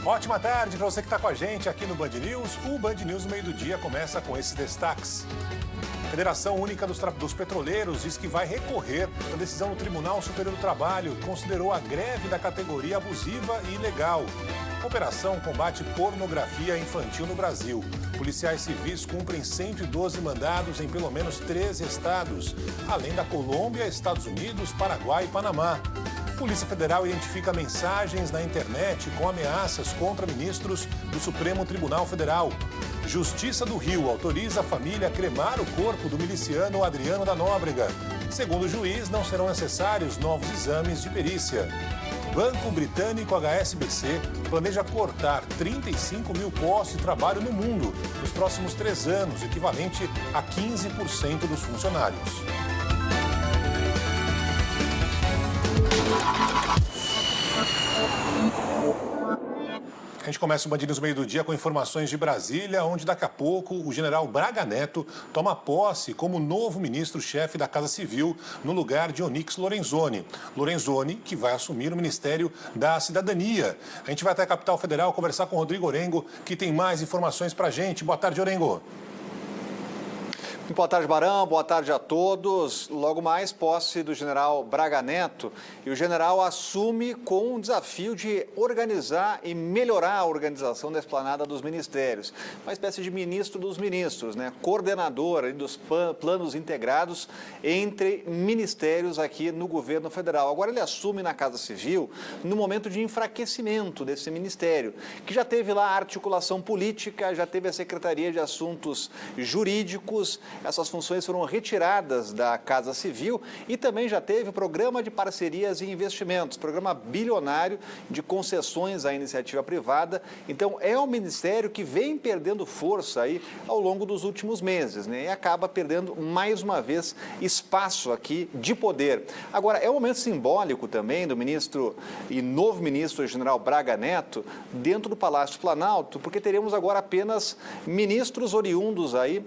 Ótima tarde para você que está com a gente aqui no Band News. O Band News no meio do dia começa com esses destaques. A Federação Única dos Petroleiros diz que vai recorrer à decisão do Tribunal Superior do Trabalho, que considerou a greve da categoria abusiva e ilegal. Operação combate pornografia infantil no Brasil. Policiais civis cumprem 112 mandados em pelo menos 13 estados, além da Colômbia, Estados Unidos, Paraguai e Panamá. Polícia Federal identifica mensagens na internet com ameaças contra ministros do Supremo Tribunal Federal. Justiça do Rio autoriza a família a cremar o corpo do miliciano Adriano da Nóbrega. Segundo o juiz, não serão necessários novos exames de perícia. Banco Britânico HSBC planeja cortar 35 mil postos de trabalho no mundo nos próximos 3 anos, equivalente a 15% dos funcionários. A gente começa o Band News meio do dia com informações de Brasília, onde daqui a pouco o general Braga Neto toma posse como novo ministro-chefe da Casa Civil, no lugar de Onyx Lorenzoni. Lorenzoni, que vai assumir o Ministério da Cidadania. A gente vai até a capital federal conversar com o Rodrigo Orengo, que tem mais informações para a gente. Boa tarde, Orengo. Boa tarde, Barão. Boa tarde a todos. Logo mais, posse do general Braga Neto. E o general assume com um desafio de organizar e melhorar a organização da esplanada dos ministérios. Uma espécie de ministro dos ministros, né? Coordenador dos planos integrados entre ministérios aqui no governo federal. Agora ele assume na Casa Civil no momento de enfraquecimento desse ministério, que já teve lá a articulação política, já teve a Secretaria de Assuntos Jurídicos. Essas funções foram retiradas da Casa Civil e também já teve o Programa de Parcerias e Investimentos, programa bilionário de concessões à iniciativa privada. Então, é um ministério que vem perdendo força aí ao longo dos últimos meses, né? E acaba perdendo, mais uma vez, espaço aqui de poder. Agora, é um momento simbólico também do ministro e novo ministro general Braga Neto dentro do Palácio Planalto, porque teremos agora apenas ministros oriundos aí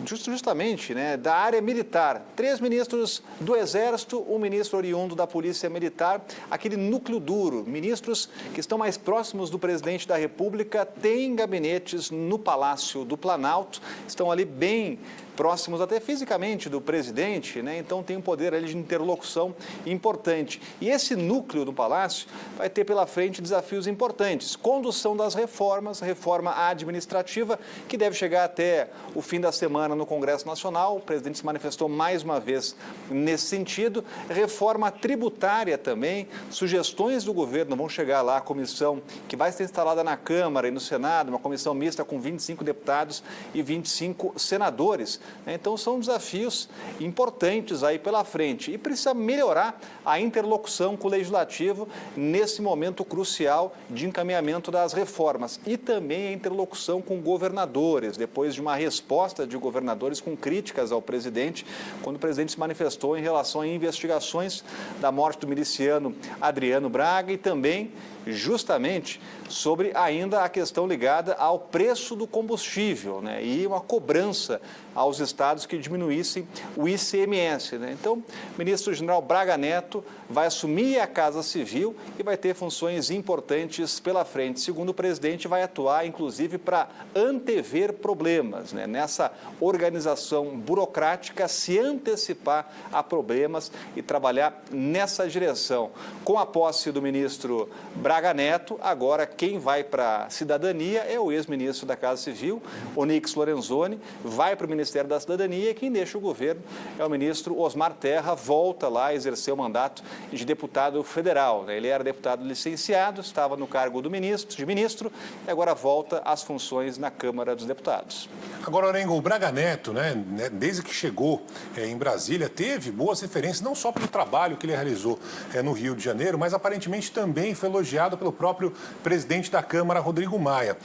justamente, né, da área militar. 3 ministros do Exército, um ministro oriundo da Polícia Militar, aquele núcleo duro. Ministros que estão mais próximos do presidente da República, têm gabinetes no Palácio do Planalto, estão ali bem próximos até fisicamente do presidente, né? Então tem um poder ali de interlocução importante. E esse núcleo do Palácio vai ter pela frente desafios importantes. Condução das reformas, reforma administrativa, que deve chegar até o fim da semana no Congresso Nacional. O presidente se manifestou mais uma vez nesse sentido. Reforma tributária também, sugestões do governo vão chegar lá, a comissão que vai ser instalada na Câmara e no Senado, uma comissão mista com 25 deputados e 25 senadores. Então, são desafios importantes aí pela frente e precisa melhorar a interlocução com o Legislativo nesse momento crucial de encaminhamento das reformas e também a interlocução com governadores, depois de uma resposta de governadores com críticas ao presidente, quando o presidente se manifestou em relação a investigações da morte do miliciano Adriano Braga e também justamente sobre ainda a questão ligada ao preço do combustível, né? E uma cobrança aos estados que diminuíssem o ICMS, né? Então, o ministro-general Braga Neto vai assumir a Casa Civil e vai ter funções importantes pela frente. Segundo o presidente, vai atuar, inclusive, para antever problemas, né? Nessa organização burocrática, se antecipar a problemas e trabalhar nessa direção. Com a posse do ministro Braga Neto, agora quem vai para a cidadania é o ex-ministro da Casa Civil, Onyx Lorenzoni, vai para o Ministério da Cidadania e quem deixa o governo é o ministro Osmar Terra, volta lá a exercer o mandato de deputado federal, né? Ele era deputado licenciado, estava no cargo de ministro e agora volta às funções na Câmara dos Deputados. Agora, Orengo, o Braga Neto, né, desde que chegou em Brasília, teve boas referências, não só pelo trabalho que ele realizou no Rio de Janeiro, mas aparentemente também foi elogiado pelo próprio presidente da Câmara, Rodrigo Maia.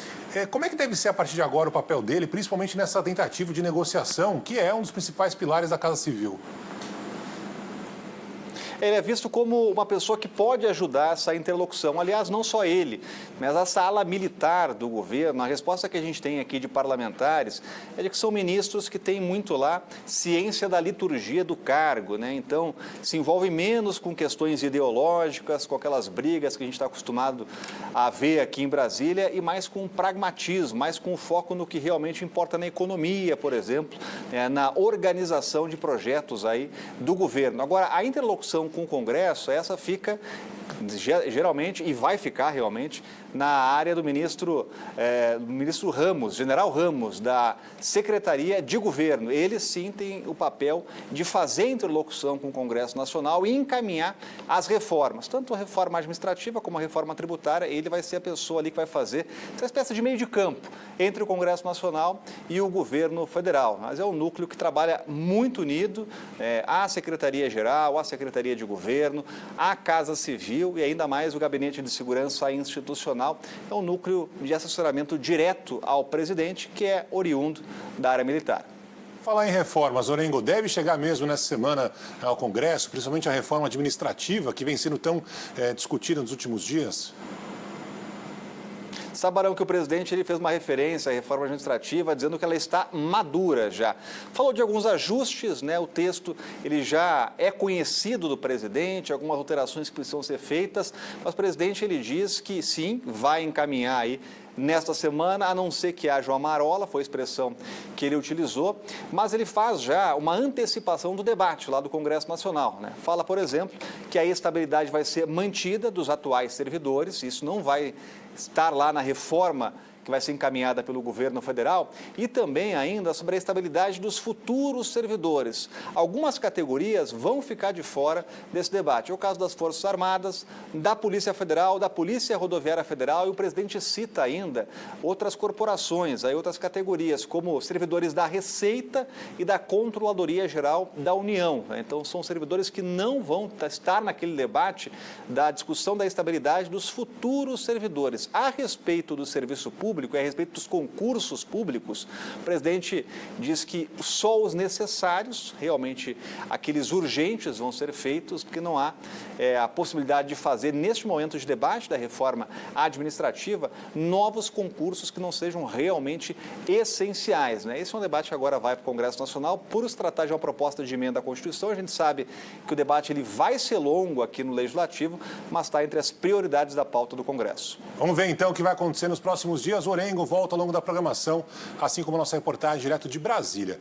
Como é que deve ser a partir de agora o papel dele, principalmente nessa tentativa de negociação, que é um dos principais pilares da Casa Civil? Ele é visto como uma pessoa que pode ajudar essa interlocução. Aliás, não só ele, mas a sala militar do governo. A resposta que a gente tem aqui de parlamentares é de que são ministros que têm muito lá ciência da liturgia do cargo, né? Então, se envolve menos com questões ideológicas, com aquelas brigas que a gente está acostumado a ver aqui em Brasília, e mais com pragmatismo, mais com foco no que realmente importa na economia, por exemplo, na organização de projetos aí do governo. Agora, a interlocução com o Congresso, essa fica geralmente, e vai ficar realmente, na área do ministro Ramos, general Ramos, da Secretaria de Governo. Ele sim tem o papel de fazer interlocução com o Congresso Nacional e encaminhar as reformas, tanto a reforma administrativa como a reforma tributária. Ele vai ser a pessoa ali que vai fazer essa espécie de meio de campo entre o Congresso Nacional e o governo federal. Mas é um núcleo que trabalha muito unido, a Secretaria-Geral, a Secretaria de Governo, a Casa Civil e ainda mais o Gabinete de Segurança Institucional. É um núcleo de assessoramento direto ao presidente, que é oriundo da área militar. Falar em reformas, Orengo, deve chegar mesmo nessa semana ao Congresso, principalmente a reforma administrativa, que vem sendo tão discutida nos últimos dias? Sabarão que o presidente ele fez uma referência à reforma administrativa, dizendo que ela está madura já. Falou de alguns ajustes, né? O texto ele já é conhecido do presidente, algumas alterações que precisam ser feitas, mas o presidente ele diz que sim, vai encaminhar aí nesta semana, a não ser que haja uma marola, foi a expressão que ele utilizou, mas ele faz já uma antecipação do debate lá do Congresso Nacional, né? Fala, por exemplo, que a estabilidade vai ser mantida dos atuais servidores, isso não vai estar lá na reforma que vai ser encaminhada pelo governo federal, e também ainda sobre a estabilidade dos futuros servidores. Algumas categorias vão ficar de fora desse debate. É o caso das Forças Armadas, da Polícia Federal, da Polícia Rodoviária Federal, e o presidente cita ainda outras corporações, aí outras categorias, como servidores da Receita e da Controladoria Geral da União. Então, são servidores que não vão estar naquele debate da discussão da estabilidade dos futuros servidores. A respeito do serviço público, a respeito dos concursos públicos, o presidente diz que só os necessários, realmente aqueles urgentes, vão ser feitos, porque não há a possibilidade de fazer, neste momento de debate da reforma administrativa, novos concursos que não sejam realmente essenciais, né? Esse é um debate que agora vai para o Congresso Nacional, por se tratar de uma proposta de emenda à Constituição. A gente sabe que o debate ele vai ser longo aqui no Legislativo, mas está entre as prioridades da pauta do Congresso. Vamos ver então o que vai acontecer nos próximos dias. O Orengo volta ao longo da programação, assim como a nossa reportagem direto de Brasília.